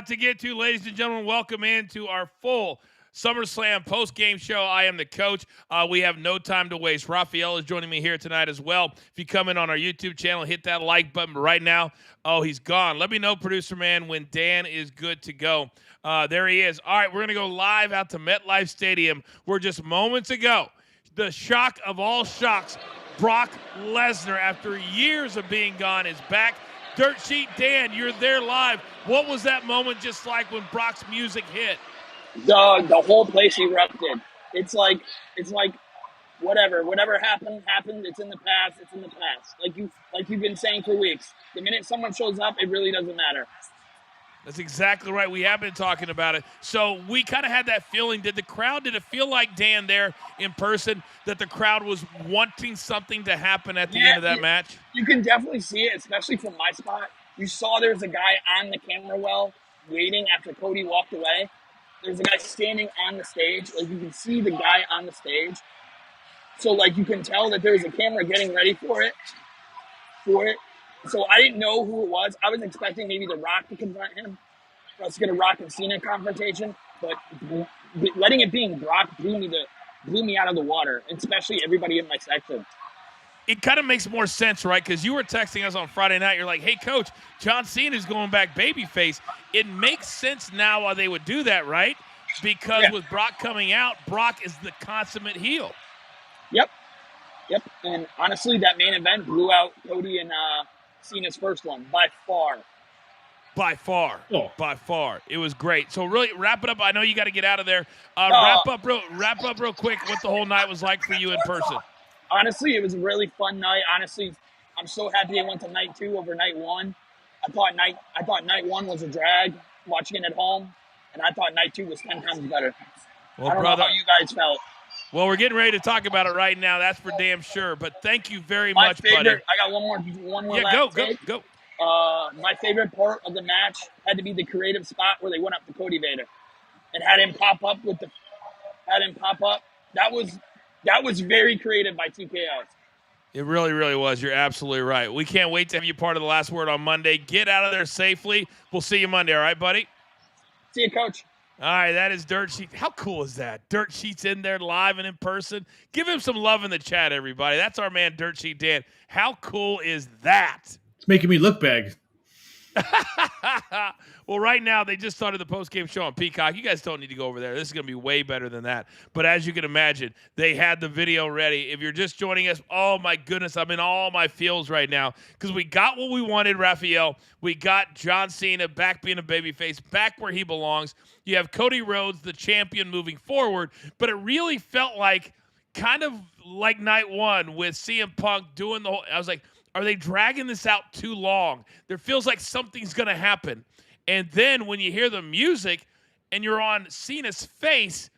to get to, ladies and gentlemen. Welcome into our full SummerSlam post-game show. I am the coach. We have no time to waste. Raphael is joining me here tonight as well. If you come in on our YouTube channel, hit that like button right now. Oh, he's gone. Let me know, producer man, when Dan is good to go. There he is. All right, we're going to go live out to MetLife Stadium, where just moments ago, the shock of all shocks, Brock Lesnar, after years of being gone, is back. Dirt Sheet Dan, you're there live. What was that moment just like when Brock's music hit? The whole place erupted. It's like whatever happened. It's in the past. It's in the past. Like you've been saying for weeks. The minute someone shows up, it really doesn't matter. That's exactly right. We have been talking about it. So we kind of had that feeling. Did it feel like, Dan, there in person, that the crowd was wanting something to happen at the end of that match? You can definitely see it, especially from my spot. You saw there's a guy on the camera well waiting after Cody walked away. There's a guy standing on the stage. Like, you can see the guy on the stage. So, like, you can tell that there's a camera getting ready for it. So I didn't know who it was. I was expecting maybe The Rock to confront him, for us to get a Rock and Cena confrontation. But letting it being Brock blew me out of the water, especially everybody in my section. It kind of makes more sense, right? Because you were texting us on Friday night. You're like, hey, Coach, John Cena's going back babyface. It makes sense now why they would do that, right? Because with Brock coming out, Brock is the consummate heel. Yep. And honestly, that main event blew out Cody and Cena's first one by far. By far. It was great. So really, wrap it up. I know you got to get out of there. Wrap up real quick what the whole night was like for you in person. Honestly, it was a really fun night. Honestly, I'm so happy I went to night 2 over night 1. I thought night 1 was a drag watching it at home, and I thought night 2 was 10 times better. Well, I don't know how you guys felt. Well, we're getting ready to talk about it right now. That's for damn sure. But thank you very much, buddy. I got one more. Yeah, go. My favorite part of the match had to be the creative spot where they went up to Cody Vader and had him pop up. That was very creative by TKO. It really, really was. You're absolutely right. We can't wait to have you part of the last word on Monday. Get out of there safely. We'll see you Monday, all right, buddy? See you, Coach. All right, that is Dirt Sheet. How cool is that? Dirt Sheet's in there live and in person. Give him some love in the chat, everybody. That's our man, Dirt Sheet Dan. How cool is that? It's making me look bad. Well, right now, they just started the post-game show on Peacock. You guys don't need to go over there. This is going to be way better than that. But as you can imagine, they had the video ready. If you're just joining us, oh, my goodness, I'm in all my feels right now because we got what we wanted, Raphael. We got John Cena back being a babyface, back where he belongs. You have Cody Rhodes, the champion, moving forward. But it really felt like kind of like night 1 with CM Punk doing the whole – I was like, are they dragging this out too long? There feels like something's going to happen. And then when you hear the music and you're on Cena's face,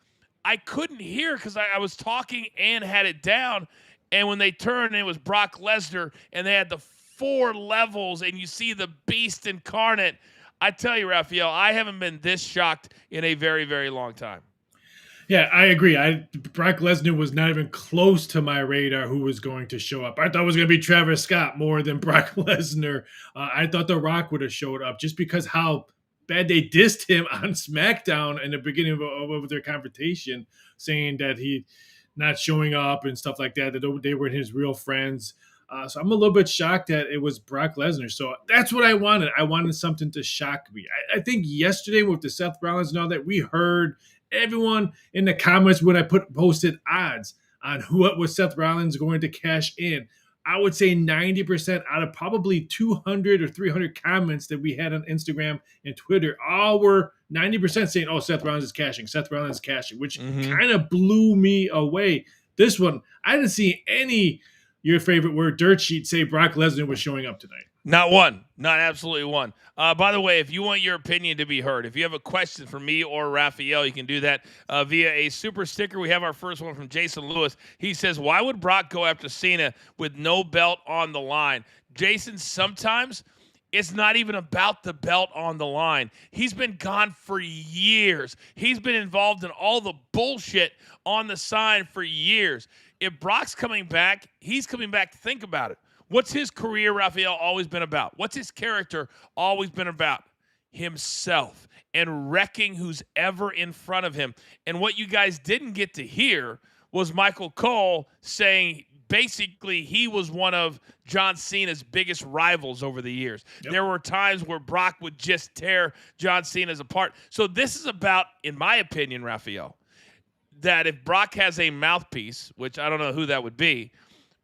I couldn't hear because I was talking and had it down. And when they turned, it was Brock Lesnar, and they had the 4 levels, and you see the beast incarnate. I tell you, Raphael, I haven't been this shocked in a very, very long time. Yeah, I agree. Brock Lesnar was not even close to my radar who was going to show up. I thought it was going to be Travis Scott more than Brock Lesnar. I thought The Rock would have showed up just because how bad they dissed him on SmackDown in the beginning of their confrontation, saying that he not showing up and stuff like that, that they weren't his real friends. So I'm a little bit shocked that it was Brock Lesnar. So that's what I wanted. I wanted something to shock me. I think yesterday with the Seth Rollins and all that, we heard everyone in the comments when I posted odds on what was Seth Rollins going to cash in. I would say 90% out of probably 200 or 300 comments that we had on Instagram and Twitter, all were 90% saying, oh, Seth Rollins is cashing, which kind of blew me away. This one, I didn't see any, your favorite word, Dirt Sheet, say Brock Lesnar was showing up tonight. Not one. Not absolutely one. By the way, if you want your opinion to be heard, if you have a question for me or Raphael, you can do that via a super sticker. We have our first one from Jason Lewis. He says, why would Brock go after Cena with no belt on the line? Jason, sometimes it's not even about the belt on the line. He's been gone for years. He's been involved in all the bullshit on the sign for years. If Brock's coming back, he's coming back to think about it. What's his career, Raphael, always been about? What's his character always been about? himself and wrecking who's ever in front of him. And what you guys didn't get to hear was Michael Cole saying basically he was one of John Cena's biggest rivals over the years. Yep. There were times where Brock would just tear John Cena's apart. So this is about, in my opinion, Raphael, that if Brock has a mouthpiece, which I don't know who that would be,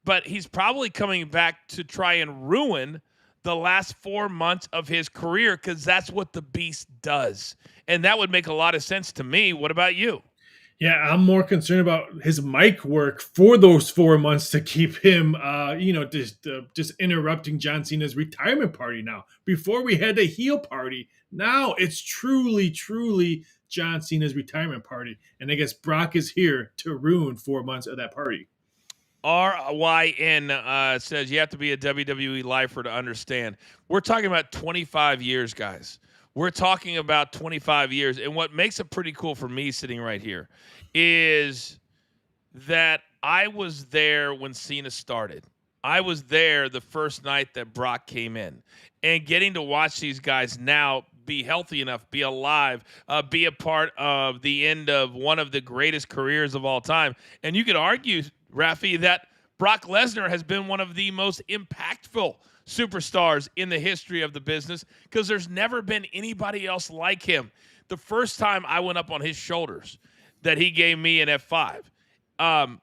but he's probably coming back to try and ruin the last 4 months of his career, because that's what the Beast does. And that would make a lot of sense to me. What about you? Yeah, I'm more concerned about his mic work for those 4 months to keep him, just interrupting John Cena's retirement party now. Before we had the heel party, now it's truly, truly John Cena's retirement party. And I guess Brock is here to ruin 4 months of that party. RYN says you have to be a WWE lifer to understand. We're talking about 25 years, guys. We're talking about 25 years. And what makes it pretty cool for me sitting right here is that I was there when Cena started. I was there the first night that Brock came in. And getting to watch these guys now be healthy enough, be alive, be a part of the end of one of the greatest careers of all time. And you could argue, Rafi, that Brock Lesnar has been one of the most impactful superstars in the history of the business, because there's never been anybody else like him. The first time I went up on his shoulders that he gave me an F5,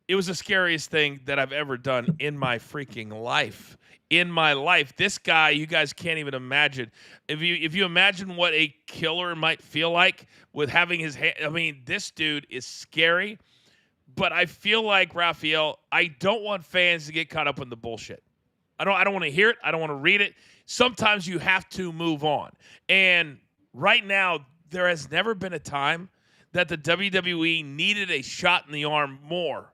it was the scariest thing that I've ever done in my freaking life. In my life, this guy, you guys can't even imagine. If you imagine what a killer might feel like with having his hand, I mean, this dude is scary. But I feel like, Raphael, I don't want fans to get caught up in the bullshit. I don't want to hear it. I don't want to read it. Sometimes you have to move on. And right now, there has never been a time that the WWE needed a shot in the arm more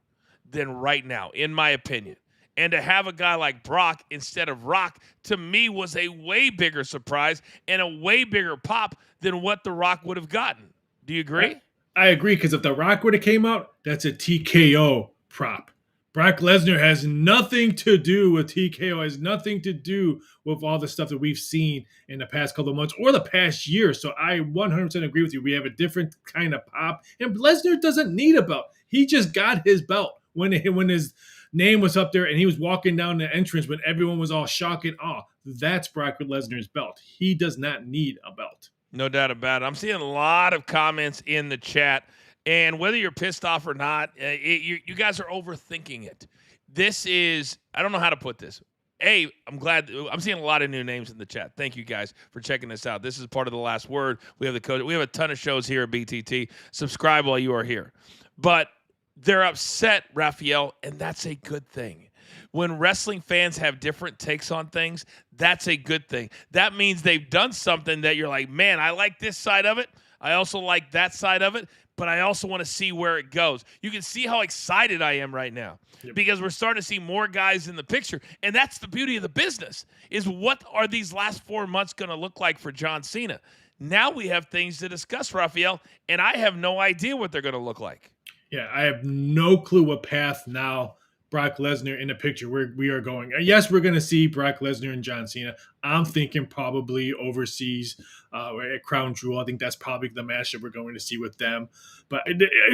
than right now, in my opinion. And to have a guy like Brock instead of Rock, to me, was a way bigger surprise and a way bigger pop than what The Rock would have gotten. Do you agree? I agree, because if The Rock would have came out, that's a TKO prop. Brock Lesnar has nothing to do with TKO, has nothing to do with all the stuff that we've seen in the past couple of months or the past year. So I 100% agree with you. We have a different kind of pop. And Lesnar doesn't need a belt. He just got his belt when his name was up there and he was walking down the entrance when everyone was all shocked and awe. That's Brock Lesnar's belt. He does not need a belt. No doubt about it. I'm seeing a lot of comments in the chat. And whether you're pissed off or not, you guys are overthinking it. This is, I don't know how to put this. I'm glad. I'm seeing a lot of new names in the chat. Thank you guys for checking this out. This is part of The Last Word. We have a ton of shows here at BTT. Subscribe while you are here. But they're upset, Raphael, and that's a good thing. When wrestling fans have different takes on things, that's a good thing. That means they've done something that you're like, man, I like this side of it. I also like that side of it. But I also want to see where it goes. You can see how excited I am right now, because we're starting to see more guys in the picture. And that's the beauty of the business, is what are these last 4 months going to look like for John Cena? Now we have things to discuss, Raphael, and I have no idea what they're going to look like. Yeah, I have no clue what path now Brock Lesnar in the picture where we are going. Yes, we're going to see Brock Lesnar and John Cena. I'm thinking probably overseas at Crown Jewel. I think that's probably the match that we're going to see with them. But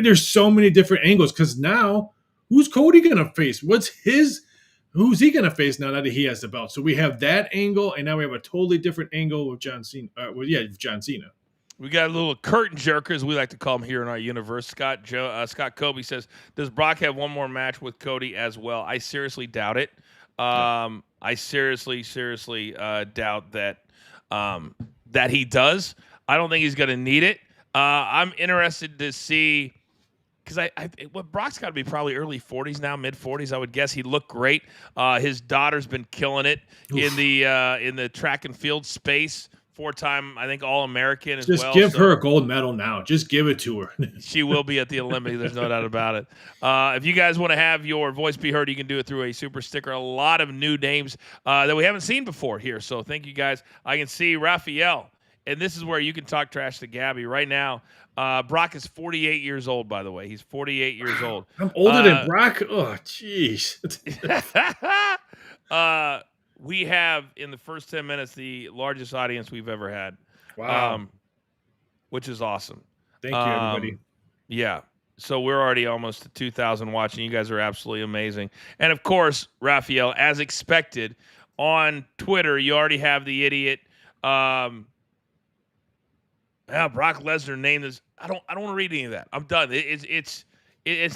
there's so many different angles, because now who's Cody going to face? Who's he going to face now that he has the belt? So we have that angle, and now we have a totally different angle with John Cena. With John Cena. We got a little curtain jerker, as we like to call him here in our universe. Scott Kobe says, does Brock have one more match with Cody as well? I seriously doubt it. I seriously doubt that that he does. I don't think he's going to need it. I'm interested to see, because Brock's got to be probably early 40s now, mid 40s. I would guess. He looked great. His daughter's been killing it in the track and field space. 4-time, I think, All-American as well. Just give her a gold medal now. Just give it to her. She will be at the Olympics. There's no doubt about it. If you guys want to have your voice be heard, you can do it through a super sticker. A lot of new names that we haven't seen before here. So thank you, guys. I can see Raphael, and this is where you can talk trash to Gabby. Right now, Brock is 48 years old, by the way. He's 48 years old. I'm older than Brock? Oh, jeez. We have, in the first 10 minutes, the largest audience we've ever had. Wow. Which is awesome. Thank you, everybody. Yeah. So we're already almost to 2,000 watching. You guys are absolutely amazing. And of course, Raphael, as expected, on Twitter, you already have the idiot. Brock Lesnar named this. I don't want to read any of that. I'm done. It's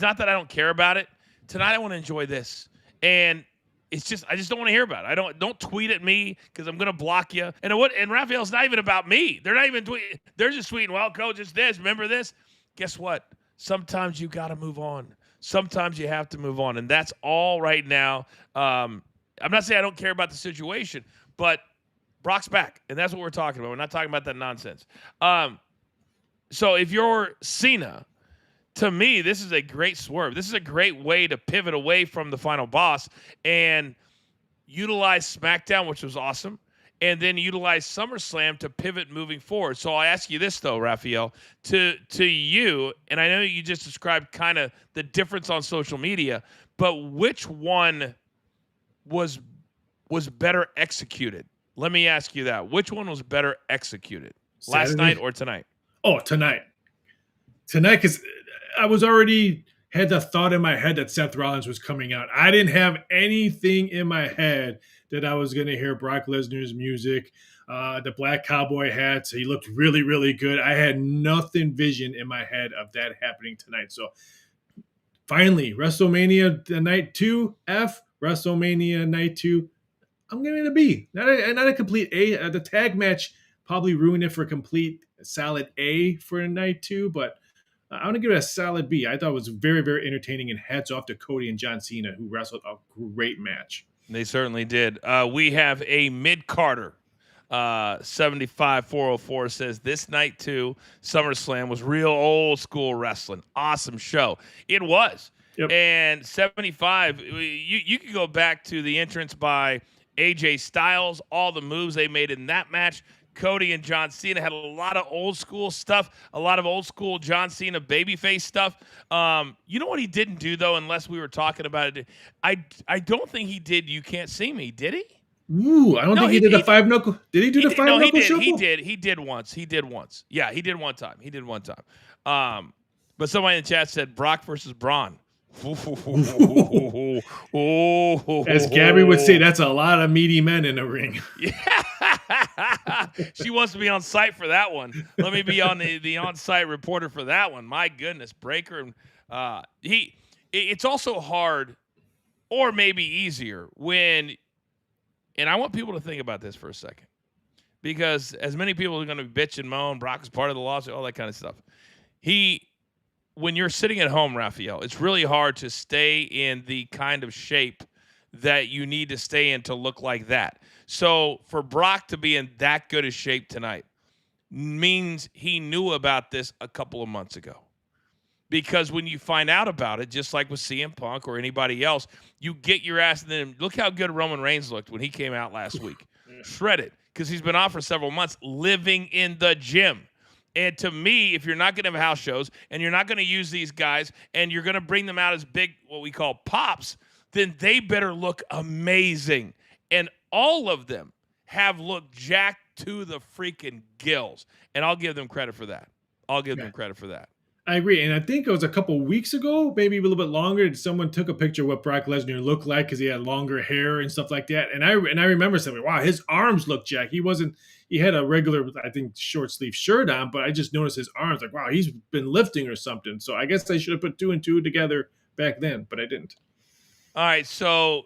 not that I don't care about it. Tonight I want to enjoy this. And it's just I just don't want to hear about it. Don't tweet at me because I'm gonna block you. And Raphael's not even about me. They're not even tweeting. They're just tweeting. Well, coach, it's this. Remember this? Guess what? Sometimes you got to move on. Sometimes you have to move on, and that's all right now. I'm not saying I don't care about the situation, but Brock's back, and that's what we're talking about. We're not talking about that nonsense. So if you're Cena, to me, this is a great swerve. This is a great way to pivot away from the final boss and utilize SmackDown, which was awesome, and then utilize SummerSlam to pivot moving forward. So I'll ask you this, though, Raphael, to you, and I know you just described kind of the difference on social media, but which one was better executed? Let me ask you that. Which one was better executed? Last night or tonight? Oh, tonight. Tonight, because I was already had the thought in my head that Seth Rollins was coming out. I didn't have anything in my head that I was going to hear Brock Lesnar's music, the black cowboy hats. He looked really, really good. I had nothing vision in my head of that happening tonight. So finally, WrestleMania night 2, F, WrestleMania night 2, I'm giving it a B. Not a complete A. The tag match probably ruined it for a complete solid A for night 2, but I'm going to give it a solid B. I thought it was very, very entertaining, and hats off to Cody and John Cena, who wrestled a great match. They certainly did. We have a mid-carder. 75404 says, this night, too, SummerSlam was real old-school wrestling. Awesome show. It was. Yep. And 75, you could go back to the entrance by AJ Styles, all the moves they made in that match. Cody and John Cena had a lot of old school stuff, a lot of old school John Cena babyface stuff. You know what he didn't do, though, unless we were talking about it? I don't think he did You Can't See Me, did he? Ooh, I don't think he did the five knuckle. Did he do the five knuckle? No, he did. Shuffle? He did once. Yeah, he did one time. But somebody in the chat said Brock versus Braun. As Gabby would say, that's a lot of meaty men in the ring. Yeah. She wants to be on site for that one. Let me be on the on-site reporter for that one. My goodness, Breaker. It's also hard, or maybe easier, when, and I want people to think about this for a second, because as many people are going to bitch and moan, Brock is part of the lawsuit, all that kind of stuff. When you're sitting at home, Raphael, it's really hard to stay in the kind of shape that you need to stay in to look like that. So for Brock to be in that good a shape tonight means he knew about this a couple of months ago. Because when you find out about it, just like with CM Punk or anybody else, you get your ass. And then look how good Roman Reigns looked when he came out last week. Shredded, because he's been off for several months, living in the gym. And to me, if you're not going to have house shows and you're not going to use these guys and you're going to bring them out as big, what we call pops, then they better look amazing. And all of them have looked jacked to the freaking gills. And I'll give them credit for that. I agree. And I think it was a couple weeks ago, maybe a little bit longer, someone took a picture of what Brock Lesnar looked like because he had longer hair and stuff like that. And I remember saying, wow, his arms look jacked. He had a regular, I think, short sleeve shirt on, but I just noticed his arms like, wow, he's been lifting or something. So I guess I should have put 2 and 2 together back then, but I didn't. All right, so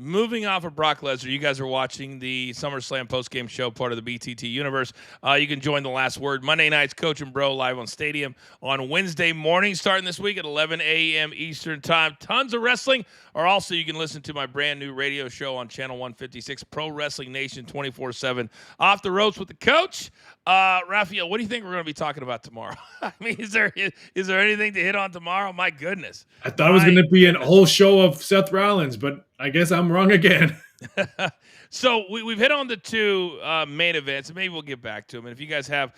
moving off of Brock Lesnar, you guys are watching the SummerSlam postgame show, part of the BTT universe. You can join The Last Word Monday nights, Coach and Bro, live on Stadium on Wednesday morning, starting this week at 11 a.m. Eastern Time. Tons of wrestling. Or also, you can listen to my brand new radio show on Channel 156, Pro Wrestling Nation 24/7. Off the ropes with the coach. Raphael, what do you think we're going to be talking about tomorrow? I mean, is there anything to hit on tomorrow? My goodness. I thought it was going to be a whole show of Seth Rollins, but I guess I'm wrong again. So we've hit on the 2 main events, and maybe we'll get back to them. And if you guys have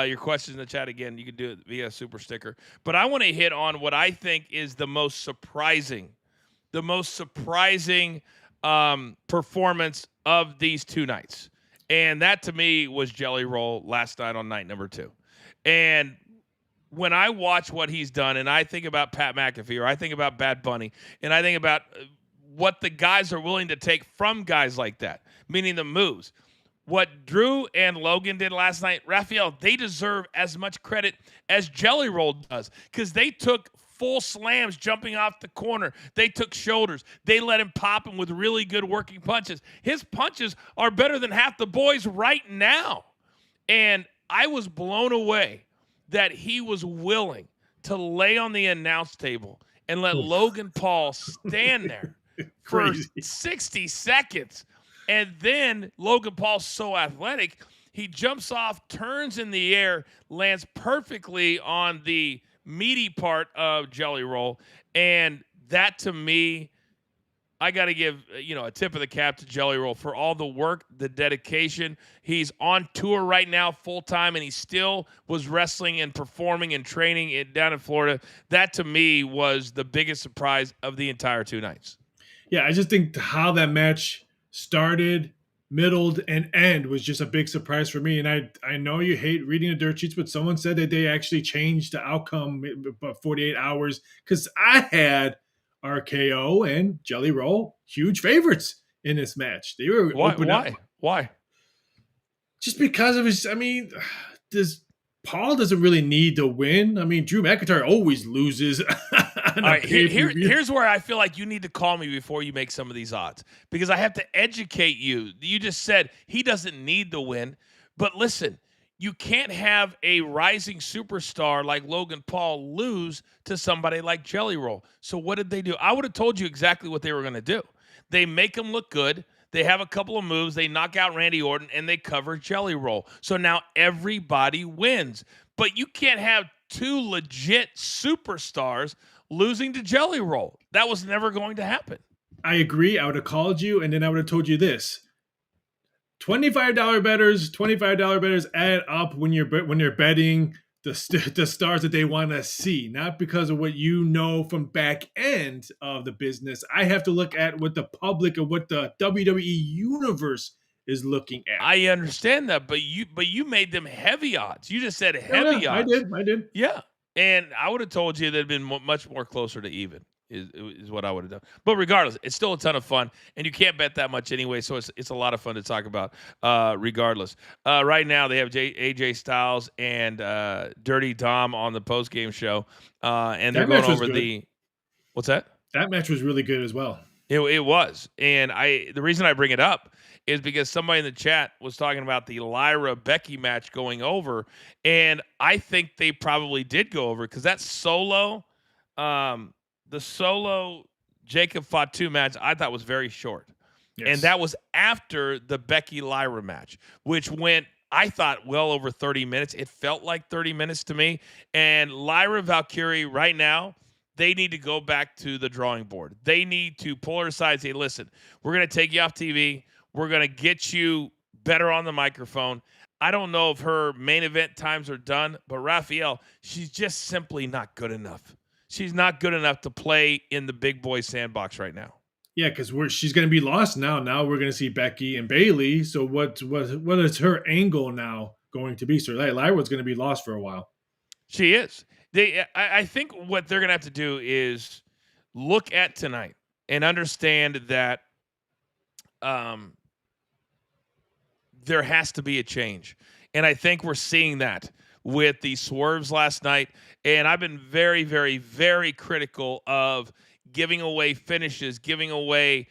your questions in the chat again, you can do it via super sticker. But I want to hit on what I think is the most surprising performance of these 2 nights. And that to me was Jelly Roll last night on night number 2. And when I watch what he's done, and I think about Pat McAfee, or I think about Bad Bunny, and I think about what the guys are willing to take from guys like that, meaning the moves. What Drew and Logan did last night, Raphael, they deserve as much credit as Jelly Roll does, because they took full slams jumping off the corner. They took shoulders. They let him pop him with really good working punches. His punches are better than half the boys right now. And I was blown away that he was willing to lay on the announce table and let Logan Paul stand there for 60 seconds. And then Logan Paul's so athletic, he jumps off, turns in the air, lands perfectly on the meaty part of Jelly Roll. And that, to me, I got to give, a tip of the cap to Jelly Roll for all the work, the dedication. He's on tour right now full time, and he still was wrestling and performing and training down in Florida. That, to me, was the biggest surprise of the entire 2 nights. Yeah, I just think how that match started, middled, and end was just a big surprise for me. And I know you hate reading the dirt sheets, but someone said that they actually changed the outcome about 48 hours, because I had RKO and Jelly Roll huge favorites in this match. They were Why? Just because of his. Paul doesn't really need to win. Drew McIntyre always loses. All right, here's where I feel like you need to call me before you make some of these odds, because I have to educate you. You just said he doesn't need the win, but listen, you can't have a rising superstar like Logan Paul lose to somebody like Jelly Roll. So what did they do? I would have told you exactly what they were going to do. They make him look good. They have a couple of moves. They knock out Randy Orton, and they cover Jelly Roll. So now everybody wins. But you can't have 2 legit superstars losing to Jelly Roll. That was never going to happen. I agree. I would have called you, and then I would have told you this. $25 bettors add up when you're betting the stars that they want to see, not because of what you know from back end of the business. I have to look at what the public and what the WWE universe is looking at. I understand that, but you made them heavy odds. You just said heavy odds. I did. Yeah, and I would have told you they'd been much more closer to even. Is what I would have done. But regardless, it's still a ton of fun, and you can't bet that much anyway, so it's a lot of fun to talk about regardless. Right now, they have AJ Styles and Dirty Dom on the post-game show, and they're going over the – what's that? That match was really good as well. It was, and the reason I bring it up is because somebody in the chat was talking about the Lyra-Becky match going over, and I think they probably did go over, because that solo the solo Jacob Fatu match I thought was very short. Yes. And that was after the Becky Lyra match, which went, I thought, well over 30 minutes. It felt like 30 minutes to me. And Lyra Valkyrie right now, they need to go back to the drawing board. They need to pull her aside and say, listen, we're going to take you off TV. We're going to get you better on the microphone. I don't know if her main event times are done, but Raphael, she's just simply not good enough. She's not good enough to play in the big boy sandbox right now. Yeah, because she's going to be lost now. Now we're going to see Becky and Bayley. So what is her angle now going to be? So Lyra's going to be lost for a while. She is. I think what they're going to have to do is look at tonight and understand that there has to be a change. And I think we're seeing that with the swerves last night. And I've been very, very, very critical of giving away finishes, giving away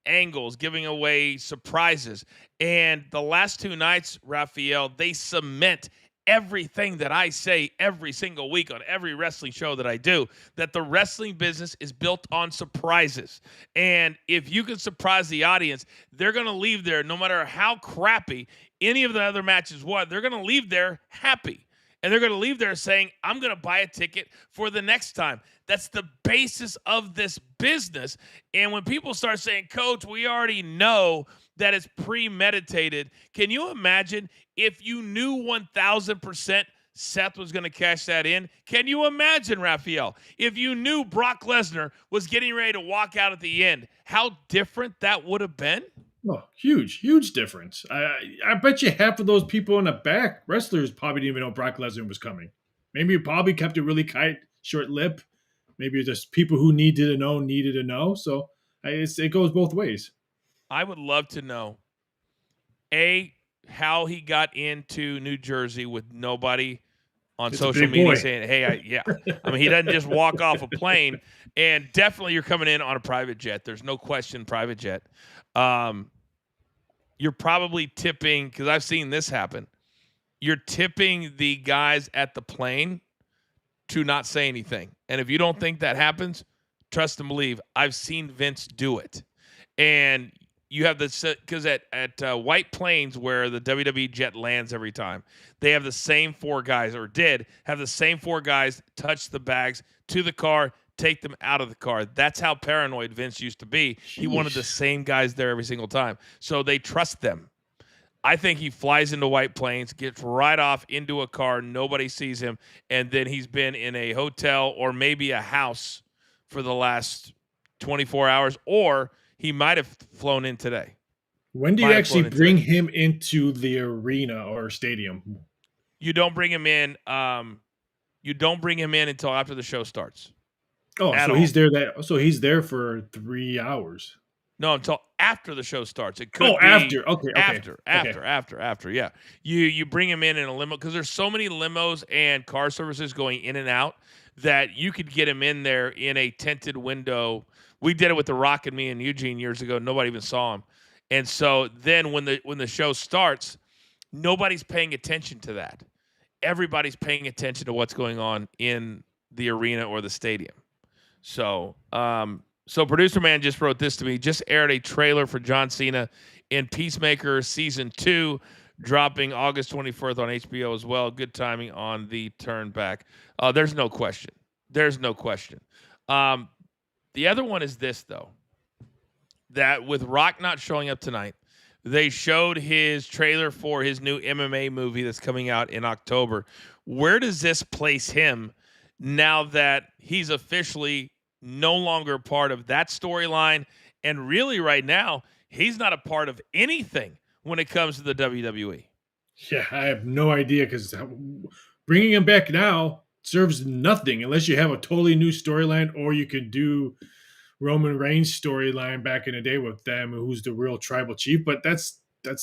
angles, giving away surprises. And the last 2 nights, Raphael, they cement everything that I say every single week on every wrestling show that I do, that the wrestling business is built on surprises. And if you can surprise the audience, they're going to leave there, no matter how crappy any of the other matches was, they're going to leave there happy. And they're going to leave there saying, I'm going to buy a ticket for the next time. That's the basis of this business. And when people start saying, Coach, we already know that it's premeditated. Can you imagine if you knew 1,000% Seth was going to cash that in? Can you imagine, Raphael, if you knew Brock Lesnar was getting ready to walk out at the end, how different that would have been? Oh, huge difference. I bet you half of those people in the back, wrestlers, probably didn't even know Brock Lesnar was coming. Maybe Bobby kept it really tight, short lip. Maybe just people who needed to know. So it goes both ways. I would love to know how he got into New Jersey with nobody on It's a social big media boy. saying, "Hey, yeah." I mean, he doesn't just walk off a plane, and definitely you're coming in on a private jet. There's no question, private jet. Um, you're probably tipping because I've seen this happen. You're tipping the guys at the plane to not say anything, and if you don't think that happens, trust and believe. I've seen Vince do it, and you have this because at White Plains where the WWE jet lands every time, they have the same four guys, or did have the same four guys touch the bags to the car, take them out of the car. That's how paranoid Vince used to be. He wanted the Sheesh. same guys there every single time, so they trust them. I think he flies into White Plains, gets right off into a car, nobody sees him, and then he's been in a hotel or maybe a house for the last 24 hours, or he might have flown in today. When do you Might have actually flown in bring today. him into the arena or stadium? You don't bring him in. You don't bring him in until after the show starts. Oh, At so all. he's there for 3 hours. No, until after the show starts. It Oh, could be after. Okay, okay, okay. after. Yeah, you bring him in a limo because there's so many limos and car services going in and out that you could get him in there in a tinted window. We did it with The Rock and me and Eugene years ago. Nobody even saw him, and so then when the show starts, nobody's paying attention to that. Everybody's paying attention to what's going on in the arena or the stadium. So producer man just wrote this to me. Just aired a trailer for John Cena in Peacemaker season 2, dropping August 24th on HBO as well. Good timing on the turn back. There's no question. There's no question. The other one is this though, that with Rock not showing up tonight, they showed his trailer for his new MMA movie that's coming out in October. Where does this place him now that he's officially no longer part of that storyline? And really, right now, he's not a part of anything when it comes to the WWE. Yeah, I have no idea because bringing him back now serves nothing unless you have a totally new storyline, or you could do Roman Reigns storyline back in the day with them, who's the real tribal chief. But that's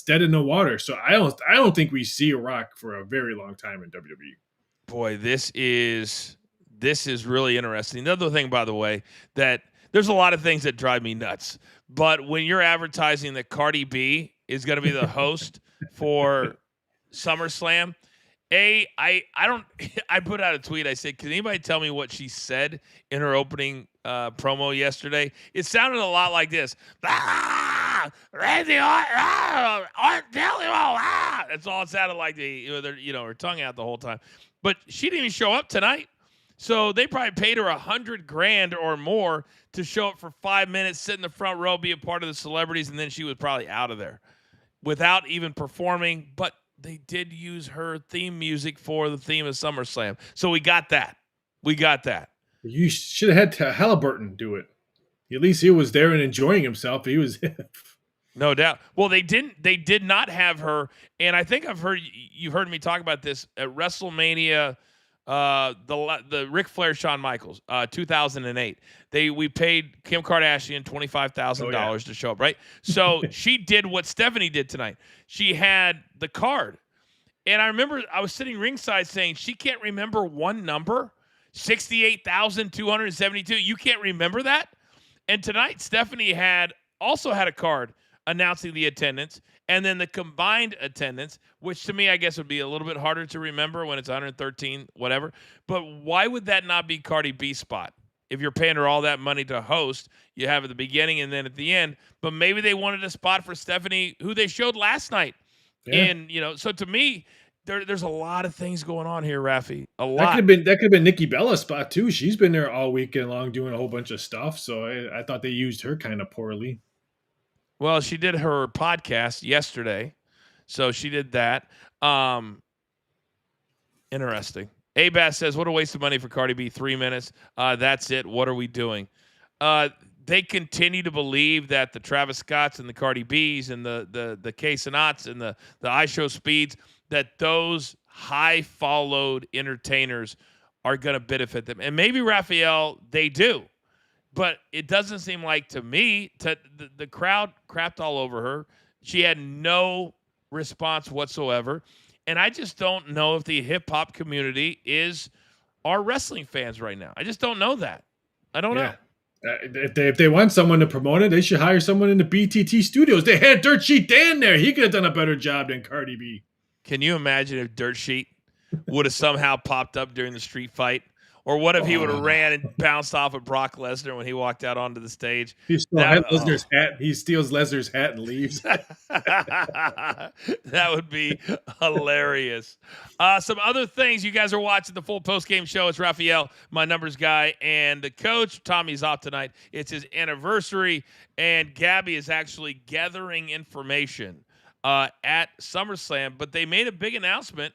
dead in the water. So I don't think we see a Rock for a very long time in WWE. Boy, this is really interesting. Another thing, by the way, that there's a lot of things that drive me nuts. But when you're advertising that Cardi B is going to be the host for SummerSlam, I don't. I put out a tweet. I said, "Can anybody tell me what she said in her opening promo yesterday?" It sounded a lot like this. Randy That's all it sounded like. Her tongue out the whole time. But she didn't even show up tonight. So they probably paid her $100,000 or more to show up for 5 minutes, sit in the front row, be a part of the celebrities, and then she was probably out of there without even performing. But they did use her theme music for the theme of SummerSlam. So we got that. You should have had to Halliburton do it. At least he was there and enjoying himself. He was. No doubt. Well, they did not have her, and I think you've heard me talk about this at WrestleMania, the Ric Flair Shawn Michaels, 2008. We paid Kim Kardashian $25,000 to show up, right? So she did what Stephanie did tonight. She had the card, and I remember I was sitting ringside saying she can't remember one number, 68,272. You can't remember that? And tonight Stephanie also had a card announcing the attendance, and then the combined attendance, which to me, I guess would be a little bit harder to remember when it's 113, whatever. But why would that not be Cardi B's spot? If you're paying her all that money to host, you have at the beginning and then at the end. But maybe they wanted a spot for Stephanie, who they showed last night. Yeah. And, so to me, there's a lot of things going on here, Rafi. A lot. That could have been Nikki Bella's spot too. She's been there all weekend long doing a whole bunch of stuff. So I thought they used her kind of poorly. Well, she did her podcast yesterday, so she did that. Interesting. A-Bass says, what a waste of money for Cardi B. 3 minutes. That's it. What are we doing? they continue to believe that the Travis Scotts and the Cardi B's and the K-Sinats and the iShow Speeds, that those high followed entertainers are going to benefit them. And maybe Raphael, they do. But it doesn't seem like to me, the crowd crapped all over her. She had no response whatsoever. And I just don't know if the hip-hop community are wrestling fans right now. I just don't know that. I don't know. If they want someone to promote it, they should hire someone in the BTT studios. They had Dirt Sheet Dan there. He could have done a better job than Cardi B. Can you imagine if Dirt Sheet would have somehow popped up during the street fight? Or what if he would have ran and bounced off of Brock Lesnar when he walked out onto the stage? He still had Lesnar's hat. He steals Lesnar's hat and leaves. That would be hilarious. Some other things. You guys are watching the full post-game show. It's Raphael, my numbers guy, and the coach. Tommy's off tonight. It's his anniversary, and Gabby is actually gathering information at SummerSlam. But they made a big announcement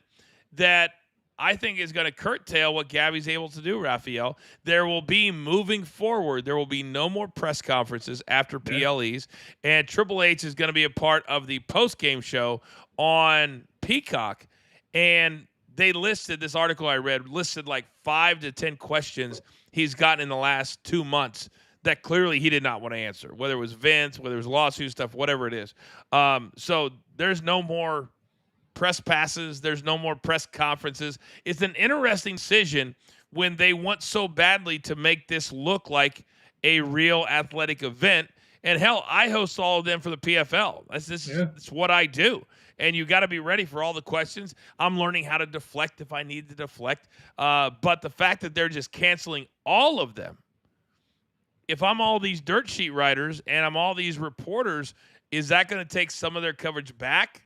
that I think is going to curtail what Gabby's able to do, Raphael. There will be, moving forward, there will be no more press conferences after PLEs, and Triple H is going to be a part of the post-game show on Peacock. And they listed, this article I read, listed like 5 to 10 questions he's gotten in the last 2 months that clearly he did not want to answer, whether it was Vince, whether it was lawsuit stuff, whatever it is. So there's no more press passes. There's no more press conferences. It's an interesting decision when they want so badly to make this look like a real athletic event. And hell, I host all of them for the PFL. That's what I do. And you got to be ready for all the questions. I'm learning how to deflect if I need to deflect. But the fact that they're just canceling all of them, if I'm all these dirt sheet writers and I'm all these reporters, is that going to take some of their coverage back?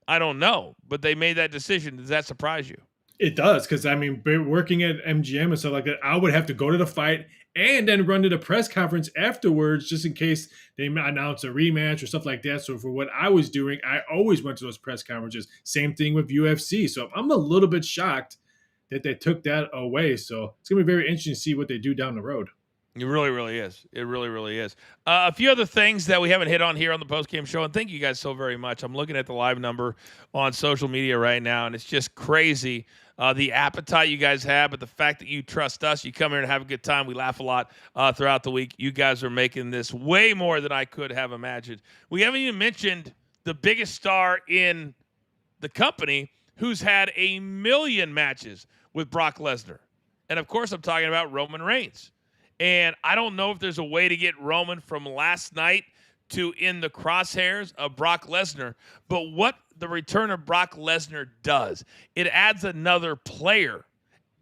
I don't know, but they made that decision. Does that surprise you? It does, because, I mean, working at MGM and stuff like that, I would have to go to the fight and then run to the press conference afterwards just in case they announce a rematch or stuff like that. So for what I was doing, I always went to those press conferences. Same thing with UFC. So I'm a little bit shocked that they took that away. So it's going to be very interesting to see what they do down the road. It really, really is. It really, really is. A few other things that we haven't hit on here on the postgame show, and thank you guys so very much. I'm looking at the live number on social media right now, and it's just crazy the appetite you guys have, but the fact that you trust us. You come here and have a good time. We laugh a lot throughout the week. You guys are making this way more than I could have imagined. We haven't even mentioned the biggest star in the company who's had 1 million matches with Brock Lesnar. And, of course, I'm talking about Roman Reigns. And I don't know if there's a way to get Roman from last night to in the crosshairs of Brock Lesnar, but what the return of Brock Lesnar does, it adds another player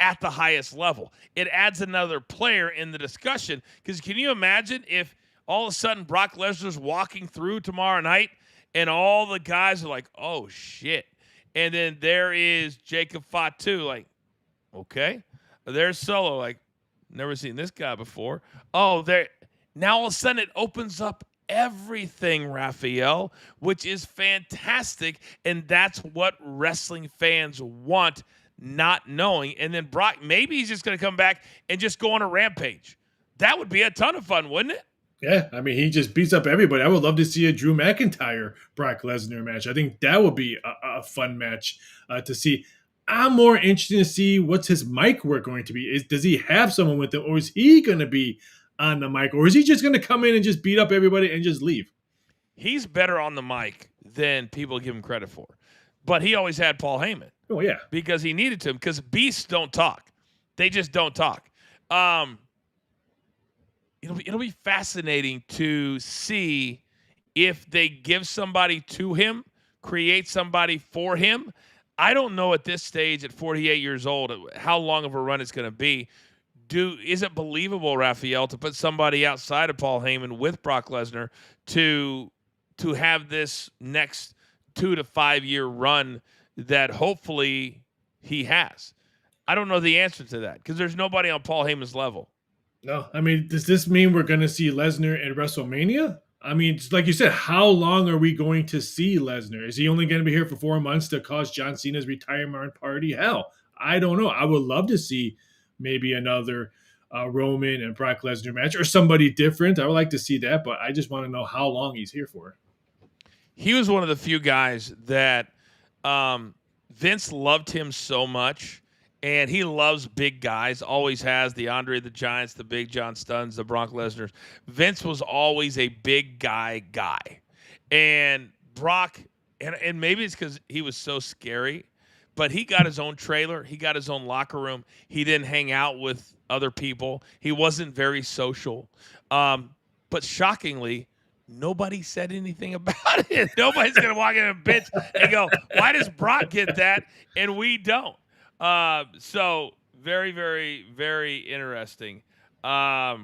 at the highest level. It adds another player in the discussion, because can you imagine if all of a sudden Brock Lesnar's walking through tomorrow night and all the guys are like, oh, shit. And then there is Jacob Fatu, like, okay. There's Solo, like, never seen this guy before. Oh, there. Now all of a sudden it opens up everything, Raphael, which is fantastic. And that's what wrestling fans want, not knowing. And then Brock, maybe he's just going to come back and just go on a rampage. That would be a ton of fun, wouldn't it? Yeah, I mean, he just beats up everybody. I would love to see a Drew McIntyre Brock Lesnar match. I think that would be a fun match to see. I'm more interested to see what's his mic work going to be. Does he have someone with him, or is he going to be on the mic, or is he just going to come in and just beat up everybody and just leave? He's better on the mic than people give him credit for. But he always had Paul Heyman. Oh, yeah. Because he needed to, because beasts don't talk. They just don't talk. It'll be fascinating to see if they give somebody to him, create somebody for him. I don't know at this stage, at 48 years old, how long of a run it's going to be. Is it believable, Raphael, to put somebody outside of Paul Heyman with Brock Lesnar to have this next 2 to 5 year run that hopefully he has? I don't know the answer to that, because there's nobody on Paul Heyman's level. No, I mean, does this mean we're going to see Lesnar at WrestleMania? I mean, like you said, how long are we going to see Lesnar? Is he only going to be here for 4 months to cause John Cena's retirement party? Hell, I don't know. I would love to see maybe another Roman and Brock Lesnar match or somebody different. I would like to see that, but I just want to know how long he's here for. He was one of the few guys that Vince loved him so much, and he loves big guys, always has, the Andre the Giants, the Big John Stuns, the Brock Lesnars. Vince was always a big guy. And Brock, and maybe it's because he was so scary, but he got his own trailer. He got his own locker room. He didn't hang out with other people. He wasn't very social. But shockingly, nobody said anything about it. Nobody's going to walk in a bitch and go, why does Brock get that and we don't? So very, very, very interesting. So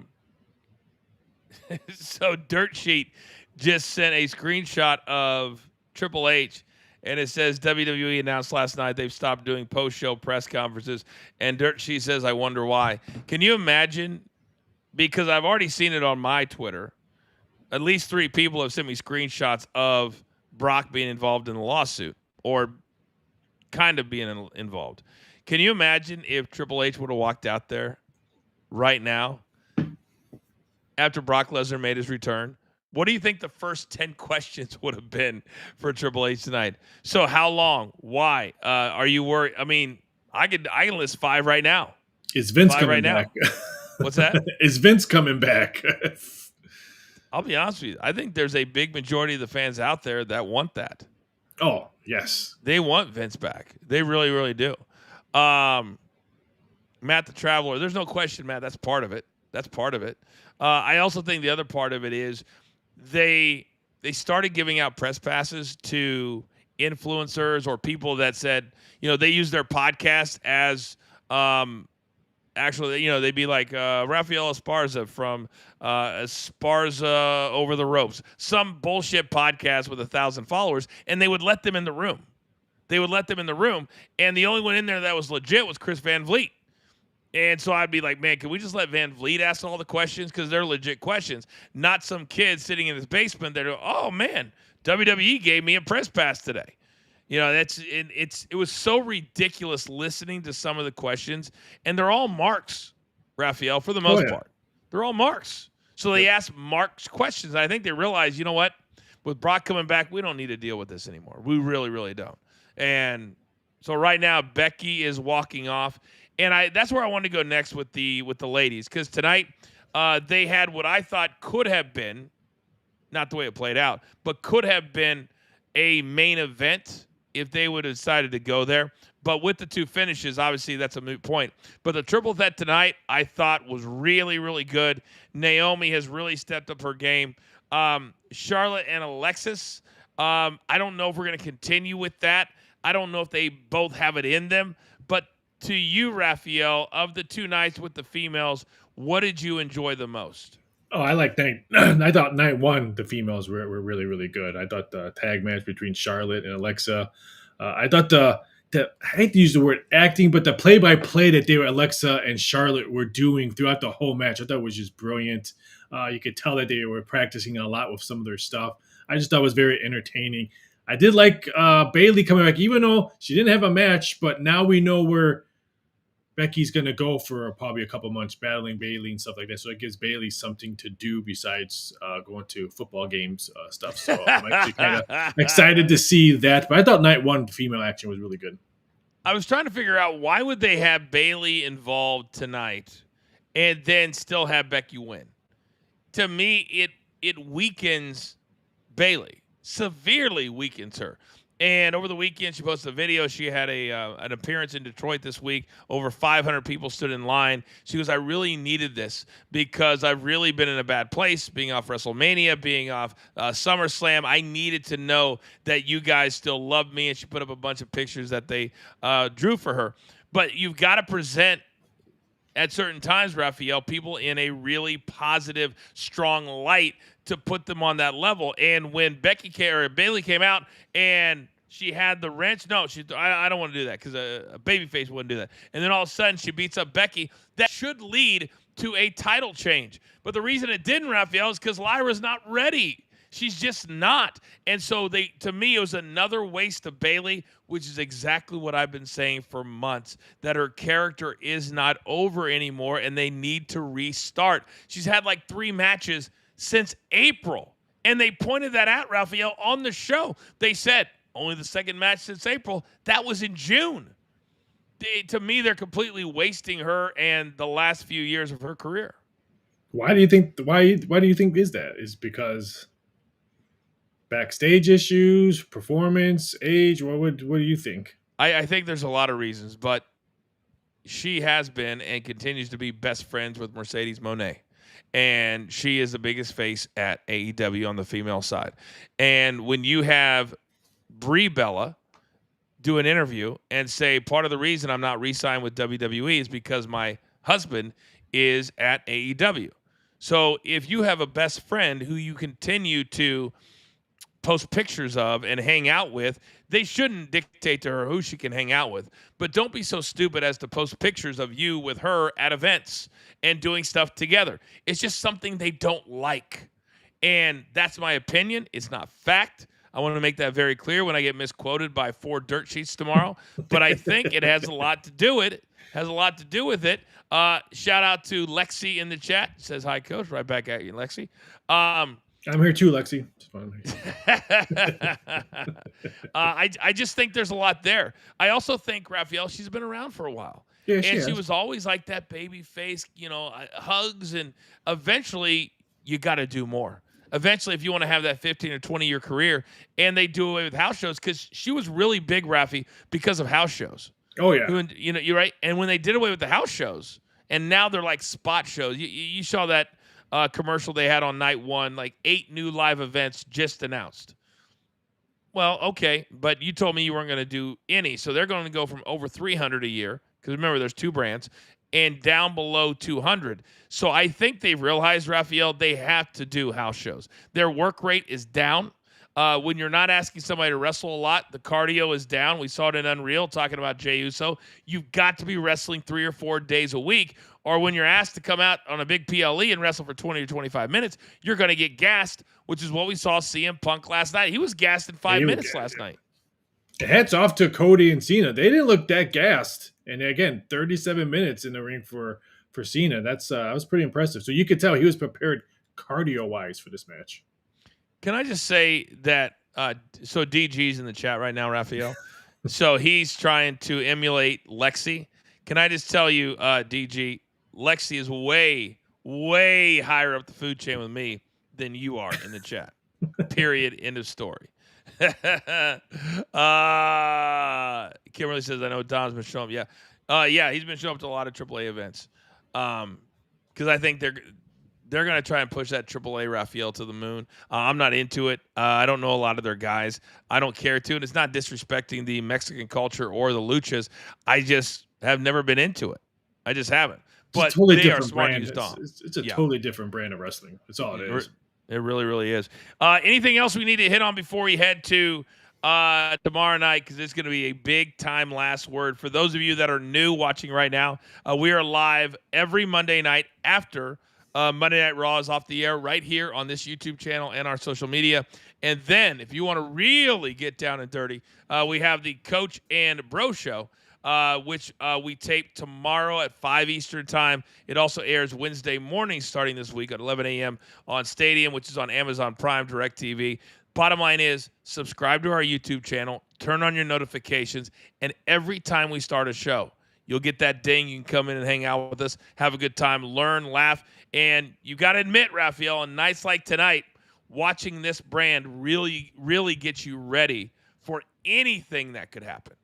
Dirt Sheet just sent a screenshot of Triple H, and it says WWE announced last night they've stopped doing post-show press conferences, and Dirt Sheet says, I wonder why. Can you imagine? Because I've already seen it on my Twitter. At least 3 people have sent me screenshots of Brock being involved in the lawsuit or kind of being involved. Can you imagine if Triple H would have walked out there right now after Brock Lesnar made his return? What do you think the first 10 questions would have been for Triple H tonight? So how long? Why? Are you worried? I mean, I can list 5 right now. Is Vince coming back? What's that? Is Vince coming back? I'll be honest with you. I think there's a big majority of the fans out there that want that. Oh, yes. They want Vince back. They really, really do. Matt the Traveler, there's no question, Matt, that's part of it. That's part of it. I also think the other part of it is they started giving out press passes to influencers or people that said, they use their podcast as actually, they'd be like Raphael Esparza from Esparza Over the Ropes, some bullshit podcast with 1,000 followers, and they would let them in the room. And the only one in there that was legit was Chris Van Vliet. And so I'd be like, man, can we just let Van Vliet ask all the questions? Because they're legit questions, not some kid sitting in his basement that, oh, man, WWE gave me a press pass today. It was so ridiculous listening to some of the questions, and they're all marks, Raphael, for the most part. They're all marks. So they asked marks questions. And I think they realized, you know what? With Brock coming back, we don't need to deal with this anymore. We really, really don't. And so right now, Becky is walking off. And that's where I wanted to go next with the ladies, because tonight they had what I thought could have been, not the way it played out, but could have been a main event if they would have decided to go there. But with the 2 finishes, obviously that's a moot point. But the triple threat tonight I thought was really, really good. Naomi has really stepped up her game. Charlotte and Alexis, I don't know if we're going to continue with that. I don't know if they both have it in them. But to you, Raphael, of the 2 nights with the females, what did you enjoy the most? Oh, I like I thought night 1, the females were really, really good. I thought the tag match between Charlotte and Alexa, I thought I hate to use the word acting, but the play-by-play that Alexa and Charlotte were doing throughout the whole match, I thought was just brilliant. You could tell that they were practicing a lot with some of their stuff. I just thought it was very entertaining. I did like Bayley coming back, even though she didn't have a match, but now we know where Becky's going to go for probably a couple months battling Bayley and stuff like that. So it gives Bayley something to do besides going to football games stuff. So I'm actually kind of excited to see that. But I thought night 1 female action was really good. I was trying to figure out why would they have Bayley involved tonight and then still have Becky win. To me, it weakens Bayley, severely weakens her. And over the weekend, she posted a video. She had an appearance in Detroit this week. Over 500 people stood in line. She goes, I really needed this because I've really been in a bad place, being off WrestleMania, being off SummerSlam. I needed to know that you guys still love me. And she put up a bunch of pictures that they drew for her. But you've got to present at certain times, Raphael, people in a really positive, strong light to put them on that level. And when Bayley came out and she had the wrench, no, I don't want to do that because a babyface wouldn't do that. And then all of a sudden she beats up Becky. That should lead to a title change. But the reason it didn't, Raphael, is because Lyra's not ready. She's just not. And so to me, it was another waste of Bayley, which is exactly what I've been saying for months, that her character is not over anymore and they need to restart. She's had like 3 matches since April. And they pointed that out, Raphael, on the show. They said only the second match since April. That was in June. To me, they're completely wasting her and the last few years of her career. Why do you think? Why do you think is that? Is because backstage issues, performance, age? What do you think? I think there's a lot of reasons, but she has been and continues to be best friends with Mercedes Moné. And she is the biggest face at AEW on the female side. And when you have Brie Bella do an interview and say, part of the reason I'm not re-signed with WWE is because my husband is at AEW. So if you have a best friend who you continue to post pictures of and hang out with, they shouldn't dictate to her who she can hang out with. But don't be so stupid as to post pictures of you with her at events and doing stuff together. It's just something they don't like. And that's my opinion. It's not fact. I want to make that very clear when I get misquoted by 4 dirt sheets tomorrow. But I think it has a lot to do with it. Shout out to Lexi in the chat. Says, hi, Coach. Right back at you, Lexi. I'm here too, Lexi. I just think there's a lot there. I also think, Raphael, she's been around for a while. Yeah, and she was always like that baby face, hugs, and eventually you got to do more. Eventually, if you want to have that 15 or 20-year career, and they do away with house shows, because she was really big, Rafi, because of house shows. Oh, yeah. You're right. And when they did away with the house shows, and now they're like spot shows, you saw that commercial they had on night 1, like 8 new live events just announced. Well, okay, but you told me you weren't going to do any, so they're going to go from over 300 a year, because remember, there's 2 brands, and down below 200. So I think they've realized, Raphael, they have to do house shows. Their work rate is down. When you're not asking somebody to wrestle a lot, the cardio is down. We saw it in Unreal talking about Jey Uso. You've got to be wrestling 3 or 4 days a week, or when you're asked to come out on a big PLE and wrestle for 20 or 25 minutes, you're going to get gassed, which is what we saw CM Punk last night. He was gassed in 5 minutes last night. Hats off to Cody and Cena. They didn't look that gassed. And again, 37 minutes in the ring for Cena. That was pretty impressive. So you could tell he was prepared cardio-wise for this match. Can I just say that, so DG's in the chat right now, Raphael. So he's trying to emulate Lexi. Can I just tell you, DG, Lexi is way, way higher up the food chain with me than you are in the chat. Period. End of story. Kimberly says, I know Dom's been showing up. Yeah, he's been showing up to a lot of AAA events. Because I think they're going to try and push that AAA Raphael to the moon. I'm not into it. I don't know a lot of their guys. I don't care to. And it's not disrespecting the Mexican culture or the luchas. I just have never been into it. I just haven't. But totally they are smart to use Dom. It's a totally different brand of wrestling. That's all it is. It really, really is. Anything else we need to hit on before we head to tomorrow night? Because it's going to be a big-time last word. For those of you that are new watching right now, we are live every Monday night after Monday Night Raw is off the air right here on this YouTube channel and our social media. And then if you want to really get down and dirty, we have the Coach and Bro Show, which we tape tomorrow at 5 Eastern time. It also airs Wednesday morning starting this week at 11 a.m. on Stadium, which is on Amazon Prime, DirecTV. Bottom line is, subscribe to our YouTube channel, turn on your notifications, and every time we start a show, you'll get that ding. You can come in and hang out with us, have a good time, learn, laugh. And you got to admit, Raphael, on nights like tonight, watching this brand really, really gets you ready for anything that could happen.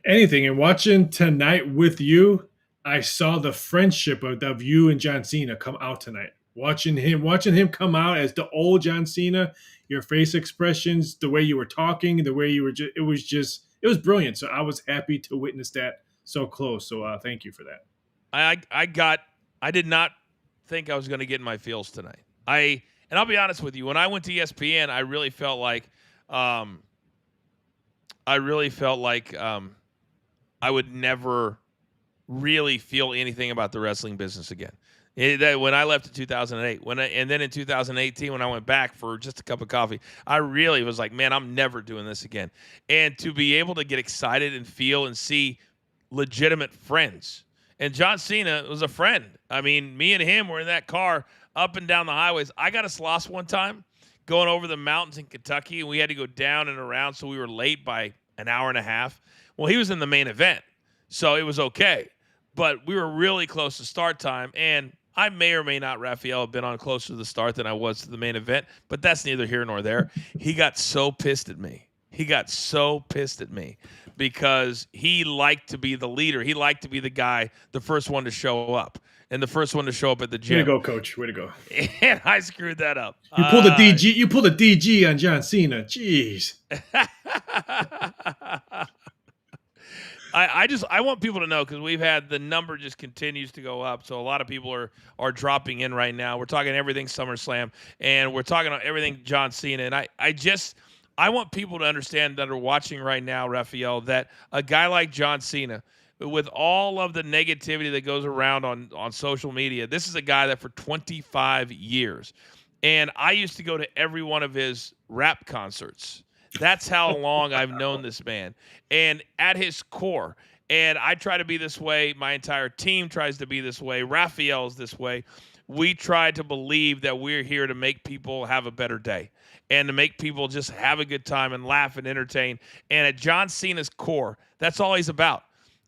Anything. And watching tonight with you, I saw the friendship of you and John Cena come out tonight. Watching him come out as the old John Cena, your face expressions, the way you were talking, the way you were it was brilliant. So I was happy to witness that so close. So thank you for that. I did not think I was going to get in my feels tonight. And I'll be honest with you, when I went to ESPN, I really felt like I would never really feel anything about the wrestling business again. When I left in 2008, and then in 2018 when I went back for just a cup of coffee, I really was like, man, I'm never doing this again. And to be able to get excited and feel and see legitimate friends, and John Cena was a friend. I mean, me and him were in that car up and down the highways. I got us lost one time going over the mountains in Kentucky, and we had to go down and around, so we were late by an hour and a half. Well, he was in the main event, so it was okay. But we were really close to start time, and I may or may not, Raphael, have been on closer to the start than I was to the main event, but that's neither here nor there. He got so pissed at me. Because he liked to be the leader. He liked to be the guy, the first one to show up, and the first one to show up at the gym. Way to go, Coach. Way to go. And I screwed that up. You pulled a DG. You pulled a DG on John Cena. Jeez. I want people to know, because we've had the number just continues to go up. So a lot of people are dropping in right now. We're talking everything SummerSlam, and we're talking about everything John Cena. And I want people to understand that are watching right now, Raphael, that a guy like John Cena, with all of the negativity that goes around on social media, this is a guy that for 25 years, and I used to go to every one of his rap concerts. That's how long I've known this man. And at his core, and I try to be this way, my entire team tries to be this way, Raphael's this way, we try to believe that we're here to make people have a better day and to make people just have a good time and laugh and entertain. And at John Cena's core, that's all he's about.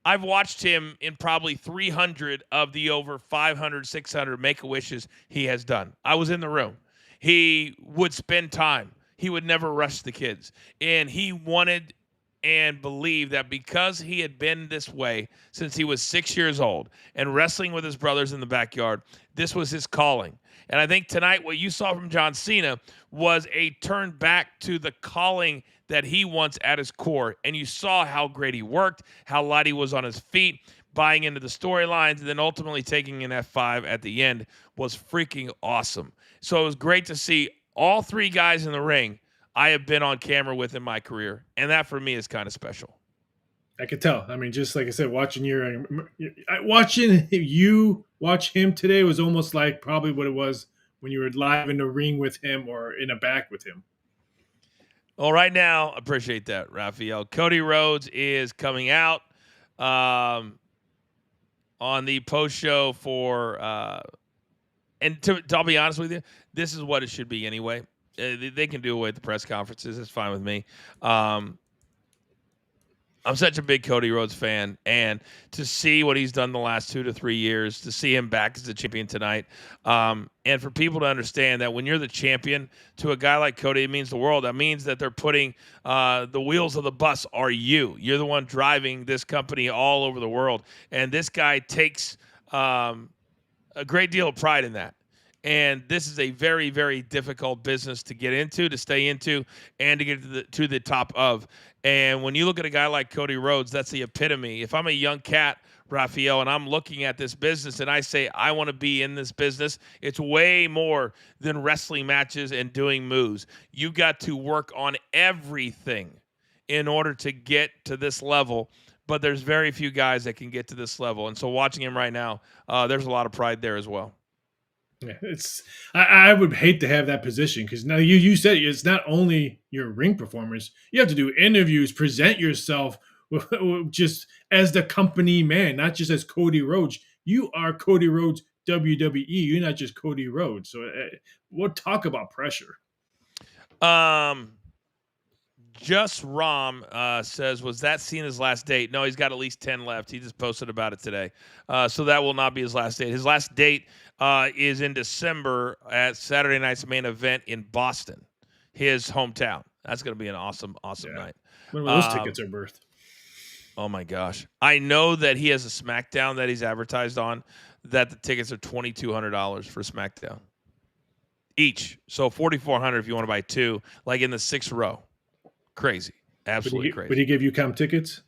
I've watched him in probably 300 of the over 500, 600 Make-A-Wishes he has done. I was in the room. He would spend time. He would never rush the kids. And he wanted and believed that because he had been this way since he was 6 years old and wrestling with his brothers in the backyard, this was his calling. And I think tonight what you saw from John Cena was a turn back to the calling that he wants at his core. And you saw how great he worked, how light he was on his feet, buying into the storylines, and then ultimately taking an F5 at the end was freaking awesome. So it was great to see all three guys in the ring I have been on camera with in my career. And that for me is kind of special. I could tell. I mean, just like I said, watching you watch him today was almost like probably what it was when you were live in the ring with him or in a back with him. Well, right now, appreciate that, Raphael. Cody Rhodes is coming out on the post show for, and I'll be honest with you, this is what it should be anyway. They can do away with the press conferences. It's fine with me. I'm such a big Cody Rhodes fan, and to see what he's done the last 2 to 3 years, to see him back as the champion tonight, and for people to understand that when you're the champion to a guy like Cody, it means the world. That means that they're putting the wheels of the bus are you. You're the one driving this company all over the world, and this guy takes a great deal of pride in that. And this is a very, very difficult business to get into, to stay into, and to get to the top of. And when you look at a guy like Cody Rhodes, that's the epitome. If I'm a young cat, Raphael, and I'm looking at this business and I say, I want to be in this business, it's way more than wrestling matches and doing moves. You got to work on everything in order to get to this level. But there's very few guys that can get to this level. And so watching him right now, there's a lot of pride there as well. Yeah, I would hate to have that position because now you said it's not only your ring performance, you have to do interviews, present yourself just as the company man, not just as Cody Rhodes. You are Cody Rhodes WWE. You're not just Cody Rhodes. So we'll talk about pressure. Just Rom says, was that Cena's last date? No, he's got at least 10 left. He just posted about it today. So that will not be his last date. His last date is in December at Saturday night's main event in Boston, his hometown. That's going to be an awesome night. When those tickets are birthed. Oh, my gosh. I know that he has a SmackDown that he's advertised on, that the tickets are $2,200 for SmackDown each. So $4,400 if you want to buy two, like in the 6th row. Crazy. Absolutely crazy. Would he give you comp tickets?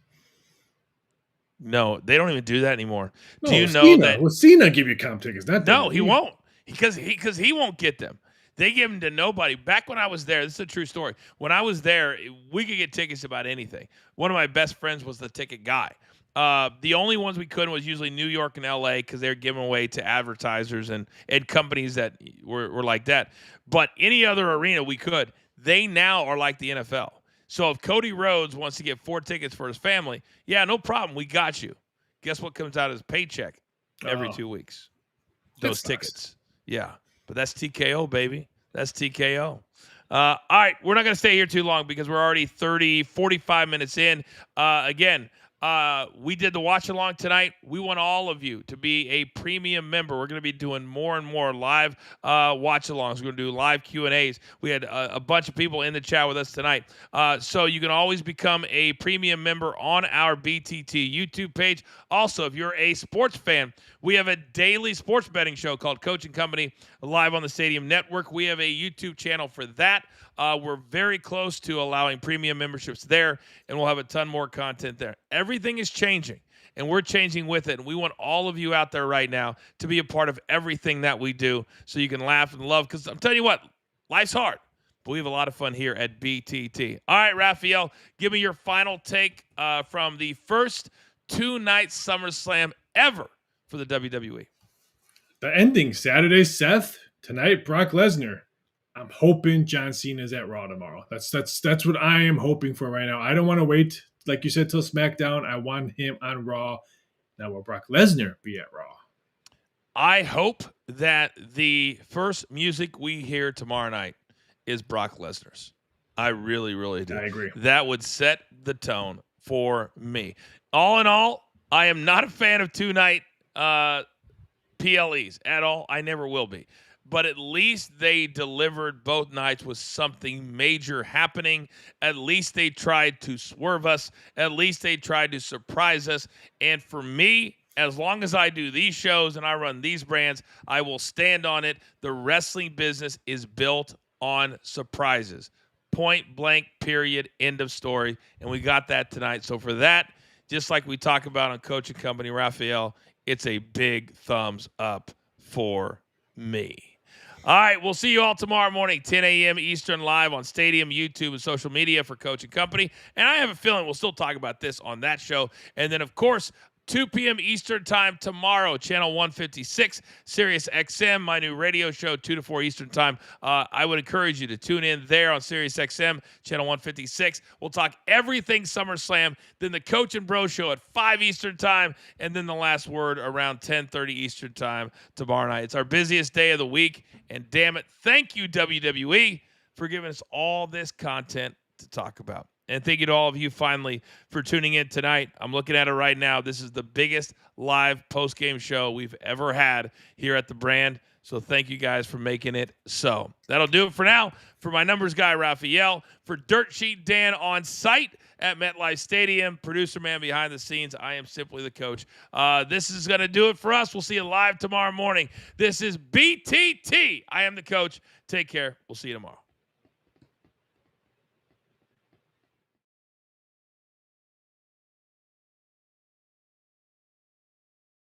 No, they don't even do that anymore. No, do you know Cena. that? Will Cena give you comp tickets? No, he won't. Because he won't get them. They give them to nobody. Back when I was there, this is a true story. When I was there, we could get tickets about anything. One of my best friends was the ticket guy. The only ones we couldn't was usually New York and LA because they're giving away to advertisers and companies that were like that. But any other arena we could. They now are like the NFL. So if Cody Rhodes wants to get 4 tickets for his family, yeah, no problem. We got you. Guess what comes out of his paycheck every 2 weeks? Those tickets. Yeah. But that's TKO, baby. That's TKO. All right. We're not going to stay here too long because we're already 45 minutes in. Again, we did the watch along tonight. We want all of you to be a premium member. We're going to be doing more and more live watch alongs. We're going to do live Q&As. We had a bunch of people in the chat with us tonight. So you can always become a premium member on our BTT YouTube page. Also, if you're a sports fan, we have a daily sports betting show called Coach and Company live on the Stadium Network. We have a YouTube channel for that. We're very close to allowing premium memberships there, and we'll have a ton more content there. Everything is changing, and we're changing with it, and we want all of you out there right now to be a part of everything that we do so you can laugh and love, because I'm telling you what, life's hard, but we have a lot of fun here at BTT. All right, Raphael, give me your final take from the first 2-night SummerSlam ever for the WWE. The ending, Saturday, Seth. Tonight, Brock Lesnar. I'm hoping John Cena is at Raw tomorrow. That's what I am hoping for right now. I don't want to wait, like you said, till SmackDown. I want him on Raw. Now will Brock Lesnar be at Raw? I hope that the first music we hear tomorrow night is Brock Lesnar's. I really, really do. I agree. That would set the tone for me. All in all, I am not a fan of 2-night PLEs at all. I never will be. But at least they delivered both nights with something major happening. At least they tried to swerve us. At least they tried to surprise us. And for me, as long as I do these shows and I run these brands, I will stand on it. The wrestling business is built on surprises. Point blank, period, end of story. And we got that tonight. So for that, just like we talk about on Coach and Company, Raphael, it's a big thumbs up for me. All right, we'll see you all tomorrow morning, 10 a.m. Eastern, live on Stadium, YouTube, and social media for Coach and Company. And I have a feeling we'll still talk about this on that show. And then, of course, 2 p.m. Eastern time tomorrow, channel 156, Sirius XM, my new radio show, 2 to 4 Eastern time. I would encourage you to tune in there on Sirius XM, channel 156. We'll talk everything SummerSlam, then the Coach and Bro show at 5 Eastern time, and then the last word around 10:30 Eastern time tomorrow night. It's our busiest day of the week, and damn it, thank you, WWE, for giving us all this content to talk about. And thank you to all of you, finally, for tuning in tonight. I'm looking at it right now. This is the biggest live post-game show we've ever had here at the brand. So thank you guys for making it so. That'll do it for now. For my numbers guy, Raphael. For Dirt Sheet Dan on site at MetLife Stadium. Producer man behind the scenes. I am simply the coach. This is going to do it for us. We'll see you live tomorrow morning. This is BTT. I am the coach. Take care. We'll see you tomorrow.